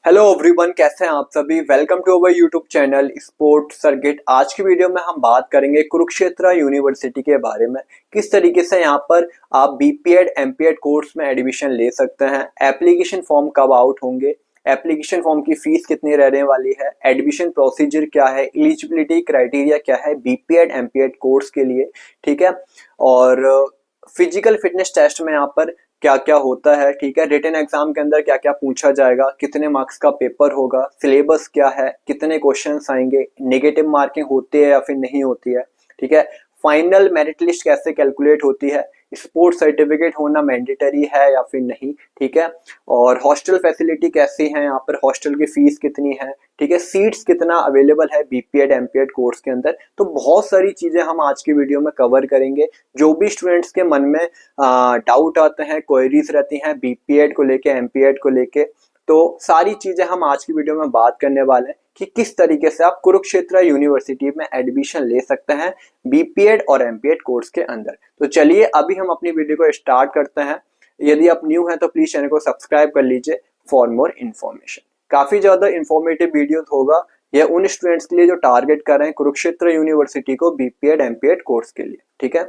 Hello everyone, कैसे हैं आप सभी। Welcome to our YouTube channel sport circuit. आज की वीडियो में हम बात करेंगे कुरुक्षेत्र यूनिवर्सिटी के बारे में। किस तरीके से यहाँ पर आप बीपीएड एमपीएड कोर्स में एडमिशन ले सकते हैं, एप्लीकेशन फॉर्म कब आउट होंगे, एप्लीकेशन फॉर्म की फीस कितनी रहने वाली है, एडमिशन प्रोसीजर क्या है, एलिजिबिलिटी क्राइटेरिया क्या है बीपीएड एमपीएड कोर्स के लिए, ठीक है। और फिजिकल फिटनेस टेस्ट में यहाँ पर क्या क्या होता है, ठीक है। रिटन एग्जाम के अंदर क्या क्या पूछा जाएगा, कितने मार्क्स का पेपर होगा, सिलेबस क्या है, कितने क्वेश्चंस आएंगे, नेगेटिव मार्किंग होती है या फिर नहीं होती है, ठीक है। फाइनल मेरिट लिस्ट कैसे कैलकुलेट होती है, स्पोर्ट सर्टिफिकेट होना मैंडेटरी है या फिर नहीं, ठीक है। और हॉस्टल फैसिलिटी कैसी है, यहाँ पर हॉस्टल की फीस कितनी है, ठीक है। सीट्स कितना अवेलेबल है बीपीएड एमपीएड कोर्स के अंदर। तो बहुत सारी चीजें हम आज की वीडियो में कवर करेंगे। जो भी स्टूडेंट्स के मन में डाउट आते हैं, क्वेरीज रहती हैं बीपीएड को लेके एमपीएड को लेके, तो सारी चीजें हम आज की वीडियो में बात करने वाले हैं कि किस तरीके से आप कुरुक्षेत्र यूनिवर्सिटी में एडमिशन ले सकते हैं बीपीएड और एमपीएड कोर्स के अंदर। तो चलिए अभी हम अपनी वीडियो को स्टार्ट करते हैं। यदि आप न्यू हैं तो प्लीज चैनल को सब्सक्राइब कर लीजिए फॉर मोर इन्फॉर्मेशन। काफी ज्यादा इंफॉर्मेटिव वीडियो होगा यह उन स्टूडेंट्स के लिए जो टारगेट कर रहे हैं कुरुक्षेत्र यूनिवर्सिटी को बीपीएड एमपीएड कोर्स के लिए, ठीक है।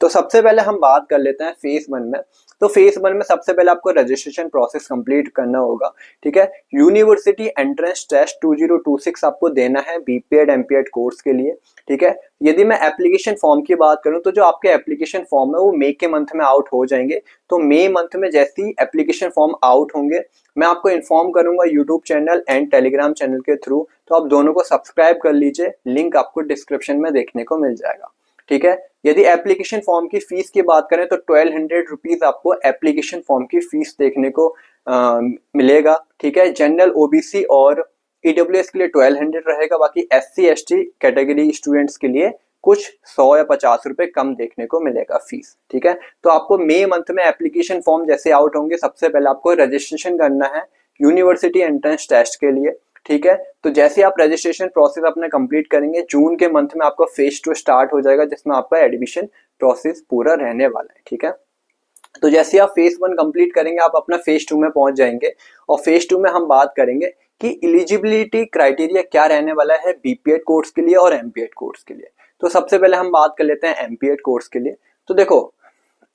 तो सबसे पहले हम बात कर लेते हैं फेज 1 में। तो फेज 1 में सबसे पहले आपको रजिस्ट्रेशन प्रोसेस कंप्लीट करना होगा, ठीक है। यूनिवर्सिटी एंट्रेंस टेस्ट 2026 आपको देना है बीपीएड एमपीएड कोर्स के लिए, ठीक है। यदि मैं एप्लीकेशन फॉर्म की बात करूं तो जो आपके एप्लीकेशन फॉर्म है वो मई के मंथ में आउट हो जाएंगे। तो मई मंथ में जैसे ही एप्लीकेशन फॉर्म आउट होंगे मैं आपको इन्फॉर्म करूंगा YouTube channel and Telegram channel के थ्रू। तो आप दोनों को सब्सक्राइब कर लीजिए, लिंक आपको डिस्क्रिप्शन में देखने को मिल जाएगा, ठीक है। यदि एप्लीकेशन फॉर्म की फीस की बात करें तो 1200 रुपीज आपको एप्लीकेशन फॉर्म की फीस देखने को मिलेगा, ठीक है। जनरल ओबीसी और ईडब्ल्यूएस के लिए 1200 रहेगा, बाकी एससी एसटी कैटेगरी स्टूडेंट्स के लिए कुछ 100 या 50 रुपए कम देखने को मिलेगा फीस, ठीक है। तो आपको मई मंथ में एप्लीकेशन फॉर्म जैसे आउट होंगे सबसे पहले आपको रजिस्ट्रेशन करना है यूनिवर्सिटी एंट्रेंस टेस्ट के लिए, ठीक है। तो जैसे आप रजिस्ट्रेशन प्रोसेस अपने कंप्लीट करेंगे जून के मंथ में आपका फेज 2 स्टार्ट हो जाएगा जिसमें आपका एडमिशन प्रोसेस पूरा रहने वाला है, ठीक है। तो जैसे आप फेज 1 कंप्लीट करेंगे आप अपना फेज 2 में पहुंच जाएंगे और फेज 2 में हम बात करेंगे कि एलिजिबिलिटी क्राइटेरिया क्या रहने वाला है बीपीएड कोर्स के लिए और एमपीएड कोर्स के लिए। तो सबसे पहले हम बात कर लेते हैं एमपीएड कोर्स के लिए। तो देखो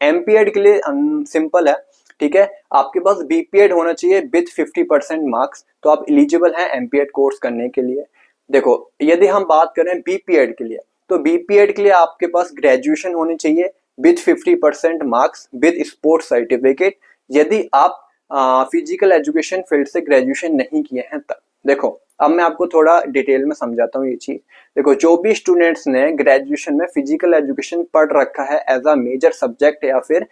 एमपीएड के लिए सिंपल है, ठीक है। आपके पास बीपीएड होना चाहिए विद 50% मार्क्स, तो आप एलिजिबल हैं एमपीएड कोर्स करने के लिए। देखो यदि हम बात करें बीपीएड के लिए तो बीपीएड के लिए आपके पास ग्रेजुएशन होनी चाहिए with 50% marks with sports certificate. यदि आप फिजिकल एजुकेशन फील्ड से ग्रेजुएशन नहीं किए हैं तब। देखो अब मैं आपको थोड़ा डिटेल में समझाता हूँ ये चीज। देखो जो भी स्टूडेंट्स ने ग्रेजुएशन में फिजिकल एजुकेशन पढ़ रखा है एज अ मेजर सब्जेक्ट या फिर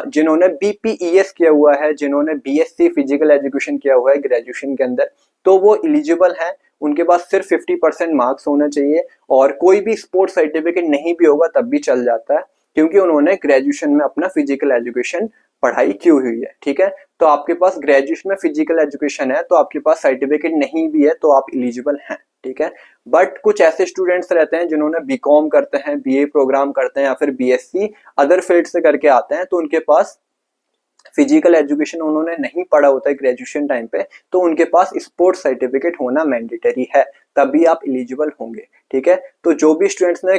जिन्होंने बीपीईएस किया हुआ है, जिन्होंने बीएससी फिजिकल एजुकेशन किया हुआ है ग्रेजुएशन के अंदर, तो वो एलिजिबल है। उनके पास सिर्फ 50% मार्क्स होना चाहिए और कोई भी स्पोर्ट्स सर्टिफिकेट नहीं भी होगा तब भी चल जाता है क्योंकि उन्होंने ग्रेजुएशन में अपना फिजिकल एजुकेशन पढ़ाई की हुई है, ठीक है। तो आपके पास ग्रेजुएशन में फिजिकल एजुकेशन है तो आपके पास सर्टिफिकेट नहीं भी है तो आप एलिजिबल हैं, ठीक है। बट कुछ ऐसे स्टूडेंट्स रहते हैं जिन्होंने बीकॉम करते हैं, बीए प्रोग्राम करते हैं या फिर बीएससी अदर फील्ड से करके आते हैं, तो उनके पास फिजिकल एजुकेशन उन्होंने नहीं पढ़ा होता है ग्रेजुएशन टाइम पे, तो उनके पास स्पोर्ट्स सर्टिफिकेट होना मैंडेटरी है, तभी आप एलिजिबल होंगे, ठीक है। तो जो भी स्टूडेंट्स ने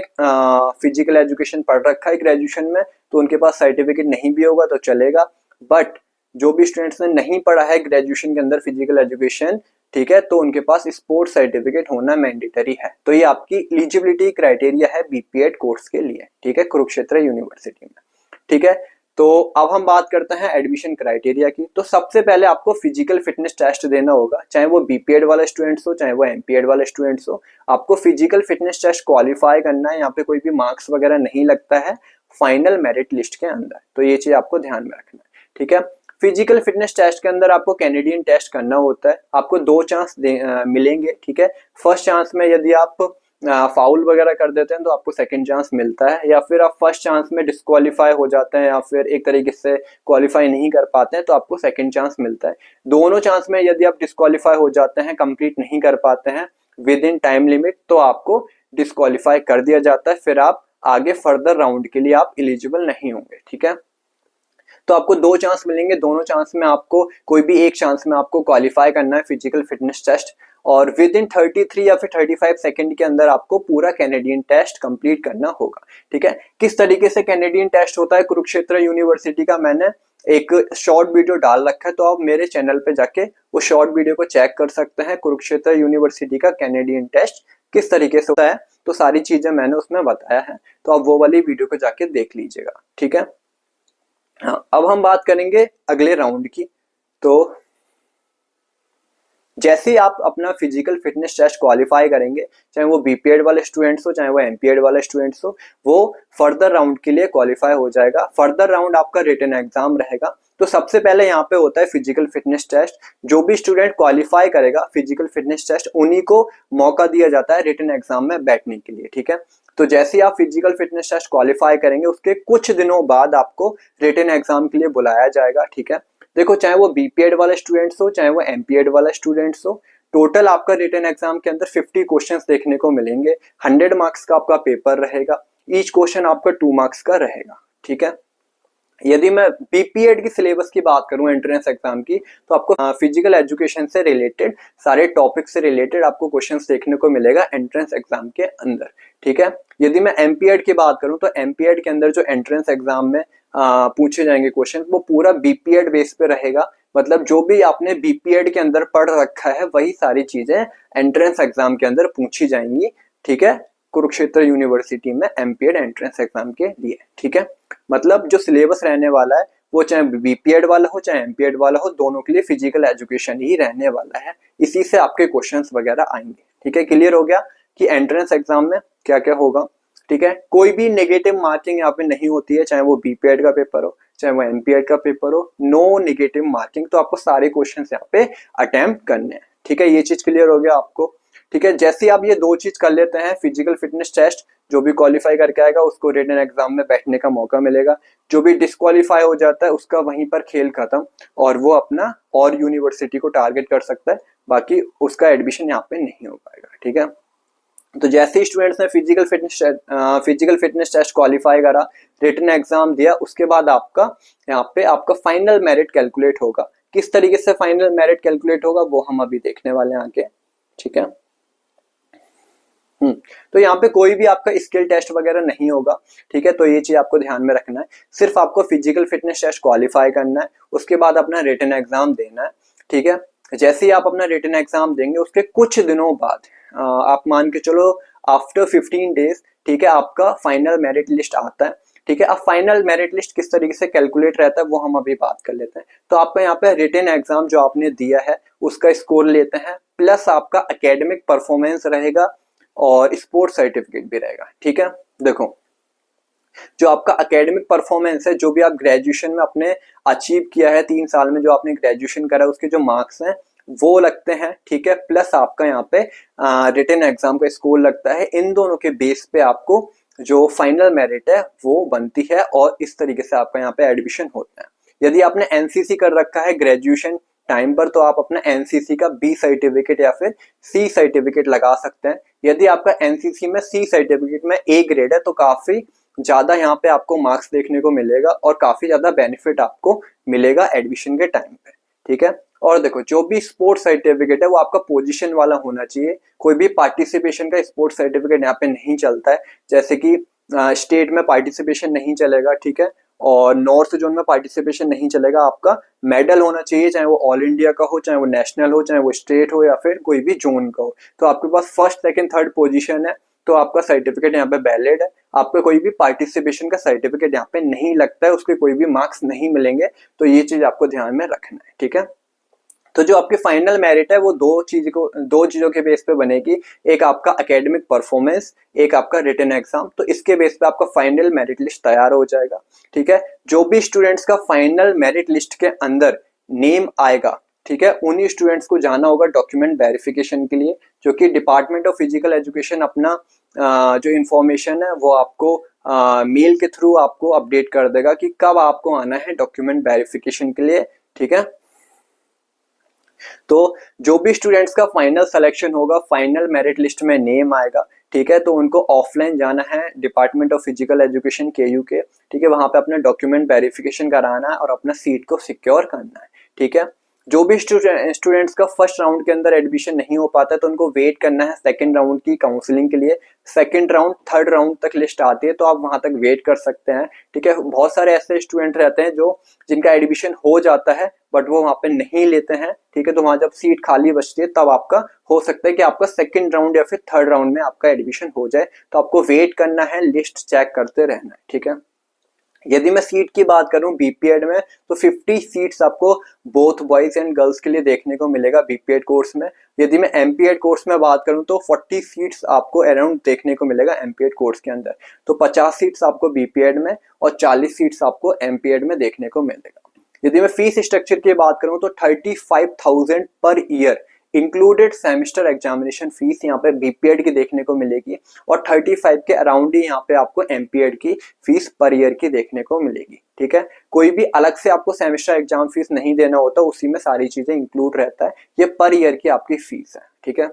फिजिकल एजुकेशन पढ़ रखा है ग्रेजुएशन में तो उनके पास सर्टिफिकेट नहीं भी होगा तो चलेगा। बट जो भी स्टूडेंट्स ने नहीं पढ़ा है ग्रेजुएशन के अंदर फिजिकल एजुकेशन, ठीक है, तो उनके पास स्पोर्ट्स सर्टिफिकेट होना मैंडेटरी है। तो ये आपकी एलिजिबिलिटी क्राइटेरिया है बीपीएड कोर्स के लिए, ठीक है, कुरुक्षेत्र यूनिवर्सिटी में, ठीक है। तो अब हम बात करते हैं एडमिशन क्राइटेरिया की। तो सबसे पहले आपको फिजिकल फिटनेस टेस्ट देना होगा, चाहे वो बीपीएड वाला स्टूडेंट्स हो चाहे वो एमपीएड वाले स्टूडेंट्स हो। आपको फिजिकल फिटनेस टेस्ट क्वालिफाई करना है, यहाँ पे कोई भी मार्क्स वगैरह नहीं लगता है फाइनल मेरिट लिस्ट के अंदर, तो ये चीज आपको ध्यान में रखना है, ठीक है। फिजिकल फिटनेस टेस्ट के अंदर आपको कैनेडियन टेस्ट करना होता है। आपको 2 चांस मिलेंगे, ठीक है। फर्स्ट चांस में यदि आप फाउल वगैरह कर देते हैं तो आपको सेकंड चांस मिलता है, या फिर आप फर्स्ट चांस में डिस्क्वालीफाई हो जाते हैं या फिर एक तरीके से क्वालिफाई नहीं कर पाते हैं तो आपको सेकंड चांस मिलता है। दोनों चांस में यदि आप डिस्क्वालीफाई हो जाते हैं, कंप्लीट नहीं कर पाते हैं विद इन टाइम लिमिट, तो आपको डिस्क्वालीफाई कर दिया जाता है, फिर आप आगे फर्दर राउंड के लिए आप एलिजिबल नहीं होंगे। ठीक है, तो आपको 2 चांस मिलेंगे, दोनों चांस में आपको कोई भी एक चांस में आपको क्वालिफाई करना है फिजिकल फिटनेस टेस्ट, और विद इन 33 या फिर 35 सेकंड के अंदर आपको पूरा कैनेडियन टेस्ट कंप्लीट करना होगा। ठीक है, किस तरीके से कैनेडियन टेस्ट होता है कुरुक्षेत्र यूनिवर्सिटी का मैंने एक शॉर्ट वीडियो डाल रखा है, तो आप मेरे चैनल पे जाके वो शॉर्ट वीडियो को चेक कर सकते हैं। कुरुक्षेत्र यूनिवर्सिटी का कैनेडियन टेस्ट किस तरीके से होता है, तो सारी चीजें मैंने उसमें बताया है, तो आप वो वाली वीडियो को जाके देख लीजिएगा। ठीक है, हाँ, अब हम बात करेंगे अगले राउंड की। तो जैसे ही आप अपना फिजिकल फिटनेस टेस्ट क्वालिफाई करेंगे, चाहे वो बीपीएड वाले स्टूडेंट्स हो चाहे वो एमपीएड वाले स्टूडेंट्स हो, वो फर्दर राउंड के लिए क्वालिफाई हो जाएगा। फर्दर राउंड आपका रिटन एग्जाम रहेगा। तो सबसे पहले यहाँ पे होता है फिजिकल फिटनेस टेस्ट। जो भी स्टूडेंट क्वालिफाई करेगा फिजिकल फिटनेस टेस्ट, उन्हीं को मौका दिया जाता है रिटन एग्जाम में बैठने के लिए। ठीक है, तो जैसे ही आप फिजिकल फिटनेस टेस्ट क्वालिफाई करेंगे, उसके कुछ दिनों बाद आपको रिटन एग्जाम के लिए बुलाया जाएगा। ठीक है, देखो चाहे वो बीपीएड वाले स्टूडेंट्स हो चाहे वो एमपीएड वाला स्टूडेंट्स हो, टोटल आपका रिटन एग्जाम के अंदर 50 क्वेश्चंस देखने को मिलेंगे। 100 मार्क्स का आपका पेपर रहेगा, ईच क्वेश्चन आपका 2 मार्क्स का रहेगा। ठीक है, यदि मैं बीपीएड की सिलेबस की बात करूं एंट्रेंस एग्जाम की, तो आपको फिजिकल एजुकेशन से रिलेटेड सारे टॉपिक से रिलेटेड आपको क्वेश्चंस देखने को मिलेगा एंट्रेंस एग्जाम के अंदर। ठीक है, यदि मैं एमपीएड की बात करूं तो एमपीएड के अंदर जो एंट्रेंस एग्जाम में पूछे जाएंगे क्वेश्चन, वो पूरा बीपीएड बेस पे रहेगा। मतलब जो भी आपने बीपीएड के अंदर पढ़ रखा है वही सारी चीजें एंट्रेंस एग्जाम के अंदर पूछी जाएंगी। ठीक है, कुरुक्षेत्र यूनिवर्सिटी में एमपीएड एंट्रेंस एग्जाम के लिए। ठीक है, मतलब जो सिलेबस रहने वाला है वो चाहे बीपीएड वाला हो चाहे एमपीएड वाला हो, दोनों के लिए फिजिकल एजुकेशन ही रहने वाला है। इसी से आपके क्वेश्चंस वगैरह आएंगे। ठीक है, क्लियर हो गया कि एंट्रेंस एग्जाम में क्या क्या होगा। ठीक है, कोई भी नेगेटिव मार्किंग यहाँ पे नहीं होती है, चाहे वो बीपीएड का पेपर हो चाहे वो एमपीएड का पेपर हो, नो नेगेटिव मार्किंग। तो आपको सारे क्वेश्चन यहाँ पे अटेम्प्ट करने हैं। ठीक है, ये चीज क्लियर हो गया आपको। ठीक है, जैसे आप ये 2 चीज कर लेते हैं, फिजिकल फिटनेस टेस्ट जो भी क्वालिफाई करके आएगा उसको रिटन एग्जाम में बैठने का मौका मिलेगा, जो भी डिस्क्वालीफाई हो जाता है उसका वहीं पर खेल खत्म, और वो अपना और यूनिवर्सिटी को टारगेट कर सकता है, बाकी उसका एडमिशन यहाँ पे नहीं हो पाएगा। ठीक है, तो जैसे ही स्टूडेंट्स ने फिजिकल फिटनेस टेस्ट क्वालिफाई करा, रिटन एग्जाम दिया, उसके बाद आपका यहाँ पे आपका फाइनल मेरिट कैलकुलेट होगा। किस तरीके से फाइनल मेरिट कैलकुलेट होगा वो हम अभी देखने वाले हैं आगे। ठीक है, तो यहाँ पे कोई भी आपका स्किल टेस्ट वगैरह नहीं होगा। ठीक है, तो ये चीज आपको ध्यान में रखना है। सिर्फ आपको फिजिकल फिटनेस टेस्ट क्वालिफाई करना है, उसके बाद अपना रिटन एग्जाम देना है। ठीक है, जैसे ही आप अपना रिटन एग्जाम देंगे उसके कुछ दिनों बाद आप मान के चलो आफ्टर 15 डेज, ठीक है, आपका फाइनल मेरिट लिस्ट आता है। ठीक है, अब फाइनल मेरिट लिस्ट किस तरीके से कैलकुलेट रहता है वो हम अभी बात कर लेते हैं। तो आपका यहाँ पे रिटन एग्जाम जो आपने दिया है उसका स्कोर लेते हैं, प्लस आपका एकेडमिक परफॉर्मेंस रहेगा और स्पोर्ट्स सर्टिफिकेट भी रहेगा। ठीक है, देखो जो आपका एकेडमिक परफॉर्मेंस है, जो भी आप ग्रेजुएशन में अपने अचीव किया है 3 साल में, जो आपने ग्रेजुएशन करा उसके जो मार्क्स हैं वो लगते हैं। ठीक है, प्लस आपका यहाँ पे रिटन एग्जाम का स्कोर लगता है। इन दोनों के बेस पे आपको जो फाइनल मेरिट है वो बनती है, और इस तरीके से आपका यहाँ पे एडमिशन होता है। यदि आपने एनसीसी कर रखा है ग्रेजुएशन टाइम पर, तो आप अपना एनसीसी का बी सर्टिफिकेट या फिर सी सर्टिफिकेट लगा सकते हैं। यदि आपका एनसीसी में सी सर्टिफिकेट में ए ग्रेड है तो काफी ज्यादा यहाँ पे आपको मार्क्स देखने को मिलेगा और काफी ज्यादा बेनिफिट आपको मिलेगा एडमिशन के टाइम पे। ठीक है, और देखो जो भी स्पोर्ट्स सर्टिफिकेट है वो आपका पोजीशन वाला होना चाहिए। कोई भी पार्टिसिपेशन का स्पोर्ट्स सर्टिफिकेट यहाँ पे नहीं चलता है, जैसे कि स्टेट में पार्टिसिपेशन नहीं चलेगा। ठीक है, और नॉर्थ जोन में पार्टिसिपेशन नहीं चलेगा। आपका मेडल होना चाहिए, चाहे वो ऑल इंडिया का हो चाहे वो नेशनल हो चाहे वो स्टेट हो या फिर कोई भी जोन का हो। तो आपके पास फर्स्ट सेकंड थर्ड पोजीशन है तो आपका सर्टिफिकेट यहाँ पे वैलिड है। आपका कोई भी पार्टिसिपेशन का सर्टिफिकेट यहाँ पे नहीं लगता है, उसके कोई भी मार्क्स नहीं मिलेंगे। तो ये चीज आपको ध्यान में रखना है। ठीक है, तो जो आपकी फाइनल मेरिट है वो दो चीजों के बेस पे बनेगी, एक आपका एकेडमिक परफॉर्मेंस, एक आपका रिटन एग्जाम। तो इसके बेस पे आपका फाइनल मेरिट लिस्ट तैयार हो जाएगा। ठीक है, जो भी स्टूडेंट्स का फाइनल मेरिट लिस्ट के अंदर नेम आएगा, ठीक है, उन्हीं स्टूडेंट्स को जाना होगा डॉक्यूमेंट वेरिफिकेशन के लिए, जो कि डिपार्टमेंट ऑफ फिजिकल एजुकेशन अपना जो इंफॉर्मेशन है वो आपको मेल के थ्रू आपको अपडेट कर देगा कि कब आपको आना है डॉक्यूमेंट वेरिफिकेशन के लिए। ठीक है, तो जो भी स्टूडेंट्स का फाइनल सिलेक्शन होगा, फाइनल मेरिट लिस्ट में नेम आएगा, ठीक है, तो उनको ऑफलाइन जाना है department of physical education KU के, ठीक है, वहां पे अपना डॉक्यूमेंट वेरिफिकेशन कराना है और अपना सीट को सिक्योर करना है। ठीक है, जो भी स्टूडेंट्स का फर्स्ट राउंड के अंदर एडमिशन नहीं हो पाता तो उनको वेट करना है सेकंड राउंड की काउंसलिंग के लिए। सेकंड राउंड थर्ड राउंड तक लिस्ट आती है तो आप वहां तक वेट कर सकते हैं। ठीक है, बहुत सारे ऐसे स्टूडेंट रहते हैं जो जिनका एडमिशन हो जाता है बट वो वहां पे नहीं लेते हैं। ठीक है, तो वहां जब सीट खाली बचती है तब आपका हो सकता है कि आपका सेकंड राउंड या फिर थर्ड राउंड में आपका एडमिशन हो जाए, तो आपको वेट करना है, लिस्ट चेक करते रहना है। ठीक है, यदि मैं सीट की बात करूं बीपीएड में तो 50 सीट्स आपको बोथ बॉयज एंड गर्ल्स के लिए देखने को मिलेगा बीपीएड कोर्स में। यदि मैं एमपीएड कोर्स में बात करूं तो 40 सीट्स आपको अराउंड देखने को मिलेगा एमपीएड कोर्स के अंदर। तो 50 सीट्स आपको बीपीएड में और 40 सीट्स आपको एमपीएड में देखने को मिलेगा। यदि मैं फीस स्ट्रक्चर की बात करूं तो 35,000 per year included semester examination fees यहाँ पे बीपीएड की देखने को मिलेगी और 35 के अराउंड ही यहाँ पे आपको एमपीएड की फीस पर ईयर की देखने को मिलेगी। ठीक है, कोई भी अलग से आपको सेमेस्टर एग्जाम फीस नहीं देना होता, उसी में सारी चीजें इंक्लूड रहता है, ये पर ईयर की आपकी फीस है। ठीक है,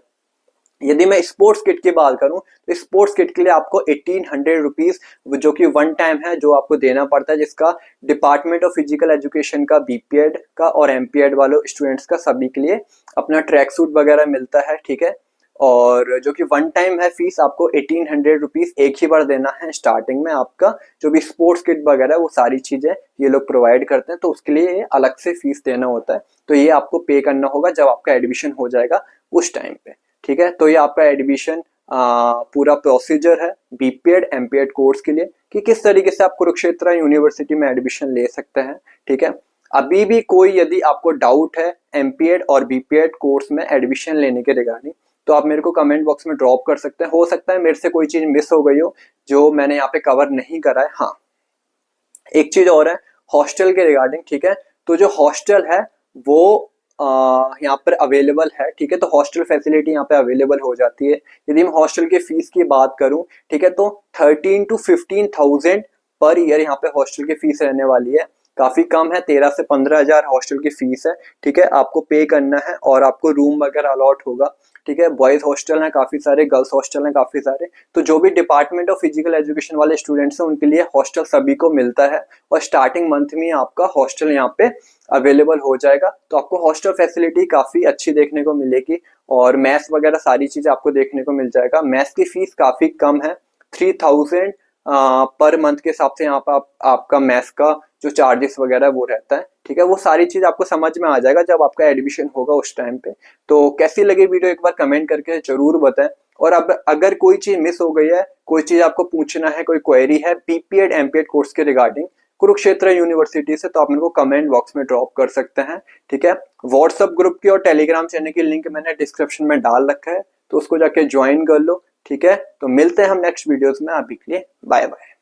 यदि मैं स्पोर्ट्स किट की बात करूं तो स्पोर्ट्स किट के लिए आपको 1800 रुपीज जो कि वन टाइम है जो आपको देना पड़ता है, जिसका डिपार्टमेंट ऑफ फिजिकल एजुकेशन का, बीपीएड का और एमपीएड वालों स्टूडेंट्स का सभी के लिए अपना ट्रैक सूट वगैरह मिलता है। ठीक है, और जो कि वन टाइम है फीस आपको 1800 रुपीज एक ही बार देना है स्टार्टिंग में। आपका जो भी स्पोर्ट्स किट वगैरह वो सारी चीजें ये लोग प्रोवाइड करते हैं, तो उसके लिए अलग से फीस देना होता है, तो ये आपको पे करना होगा जब आपका एडमिशन हो जाएगा उस टाइम पे। ठीक है, तो ये आपका एडमिशन पूरा प्रोसीजर है बीपीएड एमपीएड कोर्स के लिए कि किस तरीके से आप कुरुक्षेत्र यूनिवर्सिटी में एडमिशन ले सकते हैं। ठीक है, अभी भी कोई यदि आपको डाउट है एमपीएड और बीपीएड कोर्स में एडमिशन लेने के रिगार्डिंग तो आप मेरे को कमेंट बॉक्स में ड्रॉप कर सकते हैं। हो सकता है मेरे से कोई चीज मिस हो गई हो जो मैंने यहाँ पे कवर नहीं करा है। हाँ, एक चीज और है हॉस्टल के रिगार्डिंग। ठीक है, तो जो हॉस्टल है वो यहाँ पर अवेलेबल है। ठीक है, तो हॉस्टल फैसिलिटी यहाँ पे अवेलेबल हो जाती है। यदि मैं हॉस्टल की फीस की बात करूं, ठीक है, तो 13 to 15,000 पर ईयर यहाँ पे हॉस्टल की फीस रहने वाली है। काफी कम है, 13 से 15,000 हॉस्टल की फीस है। ठीक है, आपको पे करना है और आपको रूम वगैरह अलॉट होगा। ठीक है, बॉयज हॉस्टल हैं काफी सारे, गर्ल्स हॉस्टल हैं काफी सारे, तो जो भी डिपार्टमेंट ऑफ फिजिकल एजुकेशन वाले स्टूडेंट्स हैं उनके लिए हॉस्टल सभी को मिलता है और स्टार्टिंग मंथ में आपका हॉस्टल यहाँ पे अवेलेबल हो जाएगा। तो आपको हॉस्टल फैसिलिटी काफी अच्छी देखने को मिलेगी और मैथ्स वगैरह सारी चीजें आपको देखने को मिल जाएगा। मैथ्स की फीस काफी कम है, 3000 पर मंथ के हिसाब से यहाँ पर आपका मैथ्स का जो चार्जेस वगैरह वो रहता है। ठीक है, वो सारी चीज आपको समझ में आ जाएगा जब आपका एडमिशन होगा उस टाइम पे। तो कैसी लगी वीडियो एक बार कमेंट करके जरूर बताएं। और अब अगर कोई चीज मिस हो गई है, कोई चीज आपको पूछना है, कोई क्वेरी है बीपीएड एमपीएड कोर्स के रिगार्डिंग कुरुक्षेत्र यूनिवर्सिटी से, तो आप मेरे को कमेंट बॉक्स में ड्रॉप कर सकते हैं। ठीक है, व्हाट्सएप ग्रुप की और टेलीग्राम चैनल की लिंक मैंने डिस्क्रिप्शन में डाल रखा है, तो उसको जाके ज्वाइन कर लो। ठीक है, तो मिलते हैं हम नेक्स्ट वीडियोस में। अभी के लिए बाय बाय।